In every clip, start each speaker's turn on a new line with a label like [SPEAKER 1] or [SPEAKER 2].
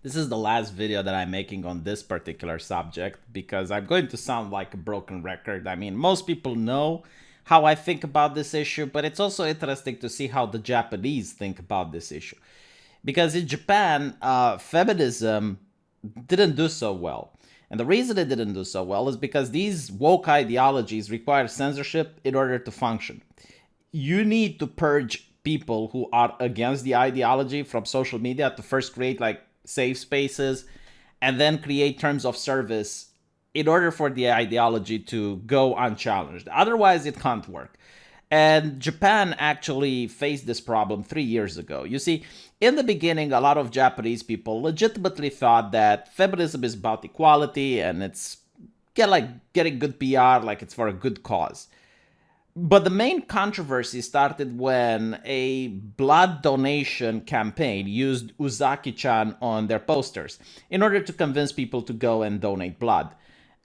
[SPEAKER 1] This is the last video that I'm making on this particular subject because I'm going to sound like a broken record. I mean, most people know how I think about this issue, but it's also interesting to see how the Japanese think about this issue. Because in Japan, feminism didn't do so well. And the reason it didn't do so well is because these woke ideologies require censorship in order to function. You need to purge people who are against the ideology from social media to first create like safe spaces and then create terms of service in order for the ideology to go unchallenged. Otherwise, it can't work. And Japan actually faced this problem 3 years ago. You see, in the beginning, a lot of Japanese people legitimately thought that feminism is about equality and it's getting good PR, like it's for a good cause. But the main controversy started when a blood donation campaign used Uzaki-chan on their posters in order to convince people to go and donate blood.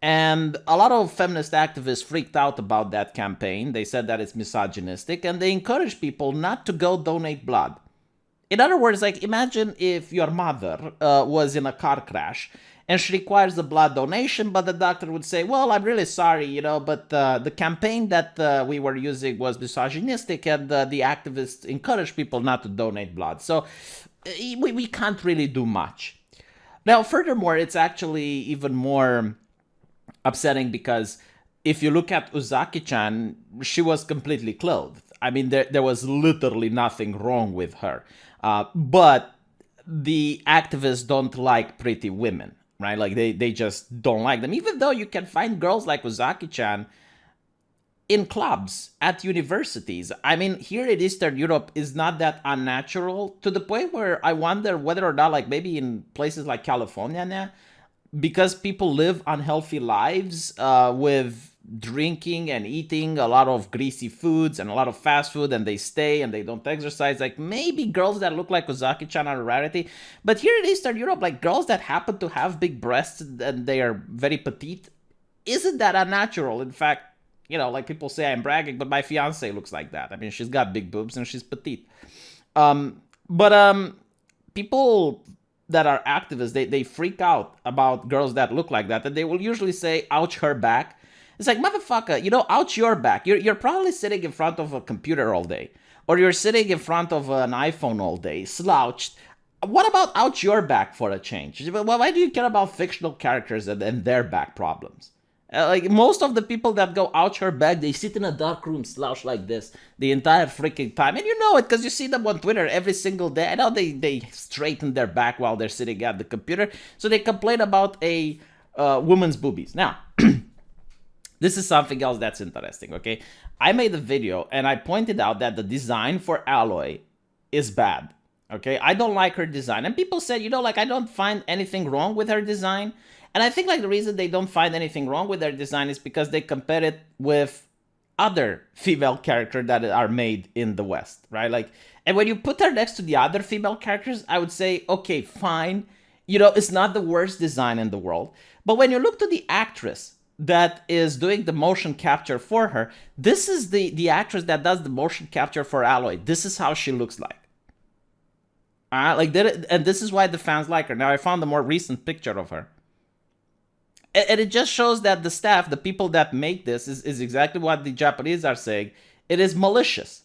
[SPEAKER 1] And a lot of feminist activists freaked out about that campaign. They said that it's misogynistic and they encouraged people not to go donate blood. In other words, like imagine if your mother was in a car crash and she requires a blood donation, but the doctor would say, well, I'm really sorry, but the campaign that we were using was misogynistic and the activists encouraged people not to donate blood. So we can't really do much. Now, furthermore, it's actually even more upsetting because if you look at Uzaki-chan, she was completely clothed. I mean, there was literally nothing wrong with her. But the activists don't like pretty women, right? Like they just don't like them. Even though you can find girls like Uzaki-chan in clubs at universities. I mean, here in Eastern Europe is not that unnatural to the point where I wonder whether or not like maybe in places like California now, because people live unhealthy lives with drinking and eating a lot of greasy foods and a lot of fast food, and they stay and they don't exercise, like maybe girls that look like Ozaki-chan are a rarity. But here in Eastern Europe, like girls that happen to have big breasts and they are very petite, isn't that unnatural? In fact, like people say I'm bragging, but my fiance looks like that. I mean, she's got big boobs and she's petite. But people that are activists, they freak out about girls that look like that, and they will usually say, ouch her back. It's like, motherfucker, ouch your back. You're probably sitting in front of a computer all day, or you're sitting in front of an iPhone all day, slouched. What about ouch your back for a change? Why do you care about fictional characters and their back problems? Like most of the people that go ouch her back, they sit in a dark room slouched like this the entire freaking time, and you know it because you see them on Twitter every single day. I know they straighten their back while they're sitting at the computer, so they complain about a woman's boobies. Now, this is something else that's interesting. Okay, I made a video and I pointed out that the design for Alloy is bad. Okay, I don't like her design, and people said, like I don't find anything wrong with her design. And I think like the reason they don't find anything wrong with their design is because they compare it with other female characters that are made in the West, right? Like, and when you put her next to the other female characters, I would say, okay, fine. It's not the worst design in the world. But when you look to the actress that is doing the motion capture for her, this is the actress that does the motion capture for Alloy. This is how she looks like. And this is why the fans like her. Now, I found a more recent picture of her. And it just shows that the staff, the people that make this, is exactly what the Japanese are saying. It is malicious.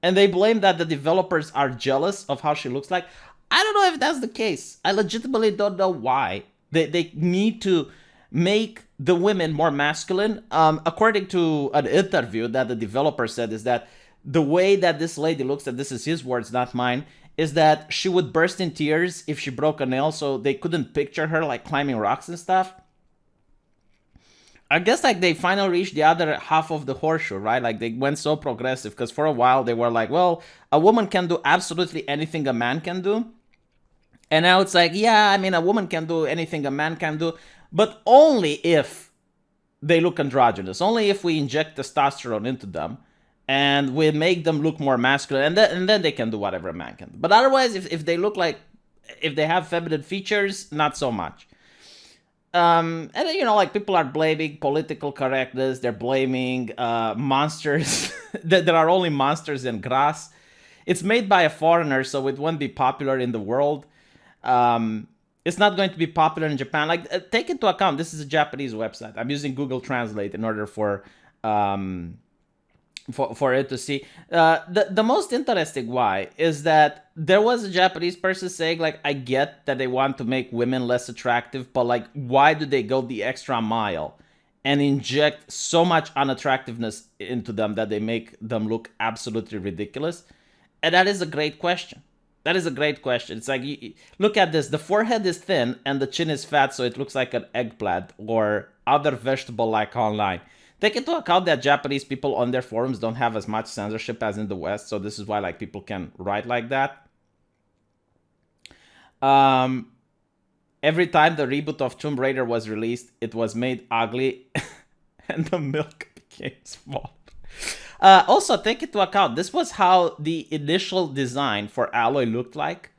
[SPEAKER 1] And they blame that the developers are jealous of how she looks like. I don't know if that's the case. I legitimately don't know why. They need to make the women more masculine. According to an interview that the developer said, is that the way that this lady looks, and this is his words, not mine, is that she would burst in tears if she broke a nail, so they couldn't picture her like climbing rocks and stuff. I guess like they finally reached the other half of the horseshoe, right? Like they went so progressive because for a while they were like, well, a woman can do absolutely anything a man can do. And now it's like, yeah, I mean, a woman can do anything a man can do, but only if they look androgynous, only if we inject testosterone into them and we make them look more masculine, and then they can do whatever a man can do. But otherwise, if they look like, if they have feminine features, not so much. And then, like people are blaming political correctness. They're blaming monsters. There are only monsters in grass. It's made by a foreigner, so it won't be popular in the world. It's not going to be popular in Japan. Like, take into account, this is a Japanese website. I'm using Google Translate in order um, for it to see. The most interesting why is that there was a Japanese person saying, like, I get that they want to make women less attractive, but like, why do they go the extra mile and inject so much unattractiveness into them that they make them look absolutely ridiculous? And that is a great question. That is a great question. It's like, look at this. The forehead is thin and the chin is fat, so it looks like an eggplant or other vegetable like online. Take into account that Japanese people on their forums don't have as much censorship as in the West, so this is why like people can write like that. Um, every time the reboot of Tomb Raider was released, it was made ugly, and the milk became small. Also, take into account, this was how the initial design for Aloy looked like.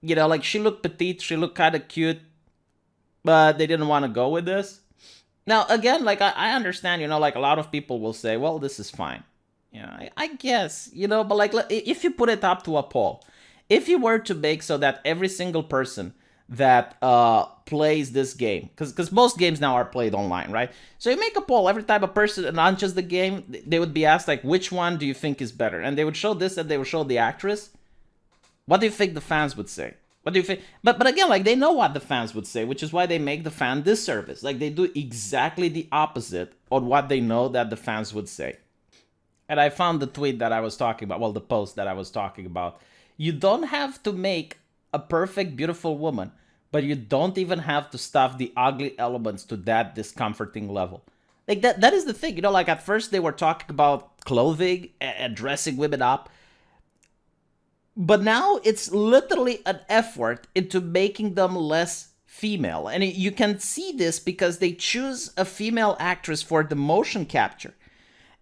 [SPEAKER 1] You know, like she looked petite, she looked kind of cute, but they didn't want to go with this. Now, again, like I understand, you know, like a lot of people will say, well, this is fine. You know, I guess, you know, but like if you put it up to a poll, if you were to make so that every single person that plays this game, because most games now are played online, right? So you make a poll every time a person launches the game, they would be asked like, which one do you think is better? And they would show this and they would show the actress. What do you think the fans would say? What do you think? But again, like they know what the fans would say, which is why they make the Fan-Disservice. Like they do exactly the opposite on what they know that the fans would say. And I found the tweet that I was talking about, well, the post that I was talking about. You don't have to make a perfect, beautiful woman, but you don't even have to stuff the ugly elements to that discomforting level. Like that is the thing, you know, like at first they were talking about clothing and dressing women up, but now it's literally an effort into making them less female. And you can see this because they choose a female actress for the motion capture.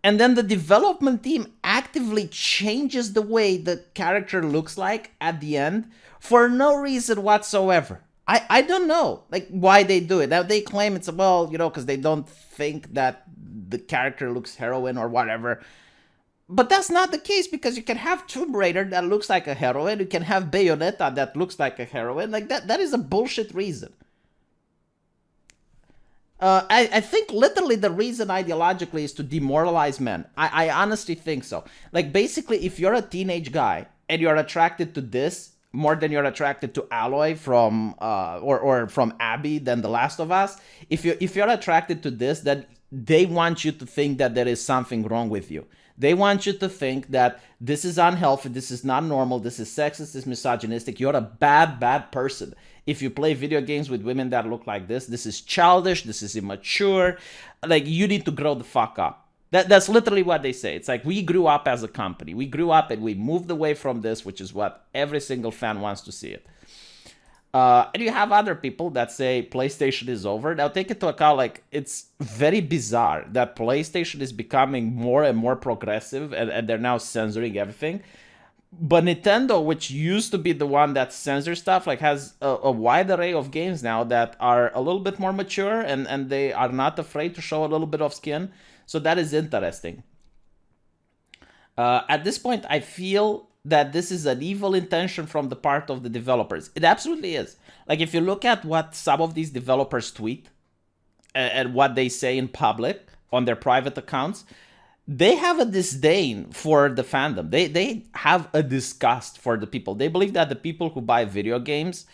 [SPEAKER 1] And then the development team actively changes the way the character looks like at the end for no reason whatsoever. I don't know like why they do it. Now they claim it's, well, you know, because they don't think that the character looks heroine or whatever. But that's not the case, because you can have Tomb Raider that looks like a heroine. You can have Bayonetta that looks like a heroine. Like that is a bullshit reason. I think literally the reason ideologically is to demoralize men. I honestly think so. Like basically, if you're a teenage guy and you're attracted to this more than you're attracted to Aloy from or from Abby than The Last of Us, if you're attracted to this, then they want you to think that there is something wrong with you. They want you to think that this is unhealthy, this is not normal, this is sexist, this is misogynistic. You're a bad person. If you play video games with women that look like this is childish, this is immature. Like, you need to grow the fuck up. That's literally what they say. It's like, we grew up as a company. We grew up and we moved away from this, which is what every single fan wants to see it. And you have other people that say PlayStation is over. Now take into account, like, it's very bizarre that PlayStation is becoming more and more progressive and they're now censoring everything. But Nintendo, which used to be the one that censors stuff, like has a wide array of games now that are a little bit more mature and they are not afraid to show a little bit of skin. So that is interesting. At this point, I feel that this is an evil intention from the part of the developers. It absolutely is. Like, if you look at what some of these developers tweet and what they say in public on their private accounts, they have a disdain for the fandom. They have a disgust for the people. They believe that the people who buy video games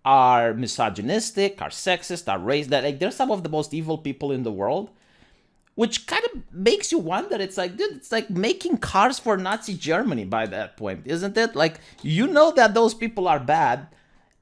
[SPEAKER 1] are misogynistic, are sexist, are racist. That, like, they're some of the most evil people in the world. Which kind of makes you wonder. It's like, dude, it's like making cars for Nazi Germany by that point, isn't it? Like, you know that those people are bad,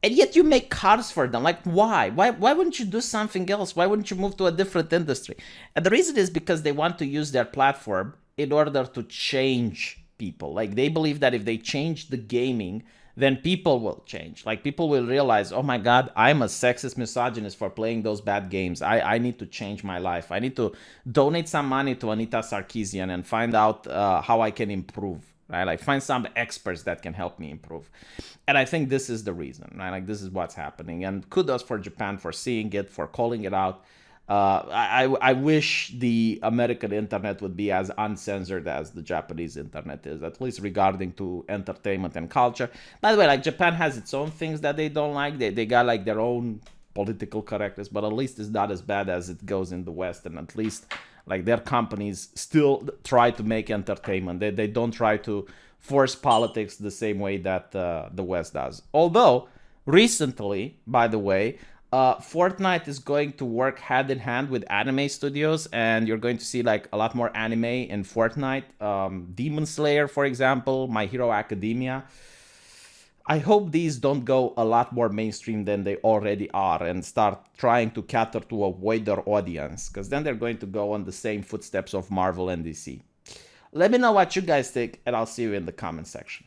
[SPEAKER 1] and yet you make cars for them. Like, why? Why wouldn't you do something else? Why wouldn't you move to a different industry? And the reason is because they want to use their platform in order to change people. Like, they believe that if they change the gaming, then people will change. Like, people will realize, oh my God, I'm a sexist misogynist for playing those bad games. I need to change my life. I need to donate some money to Anita Sarkeesian and find out how I can improve, right? Like, find some experts that can help me improve. And I think this is the reason, right? Like, this is what's happening. And kudos for Japan for seeing it, for calling it out. I wish the American internet would be as uncensored as the Japanese internet is, at least regarding to entertainment and culture. By the way, like Japan has its own things that they don't like. They got like their own political correctness, but at least it's not as bad as it goes in the West. And at least like their companies still try to make entertainment. They don't try to force politics the same way that the West does. Although recently, by the way, Fortnite is going to work hand in hand with anime studios, and you're going to see like a lot more anime in Fortnite. Demon Slayer, for example, My Hero Academia. I hope these don't go a lot more mainstream than they already are and start trying to cater to a wider audience, because then they're going to go on the same footsteps of Marvel and DC. Let me know what you guys think, and I'll see you in the comment section.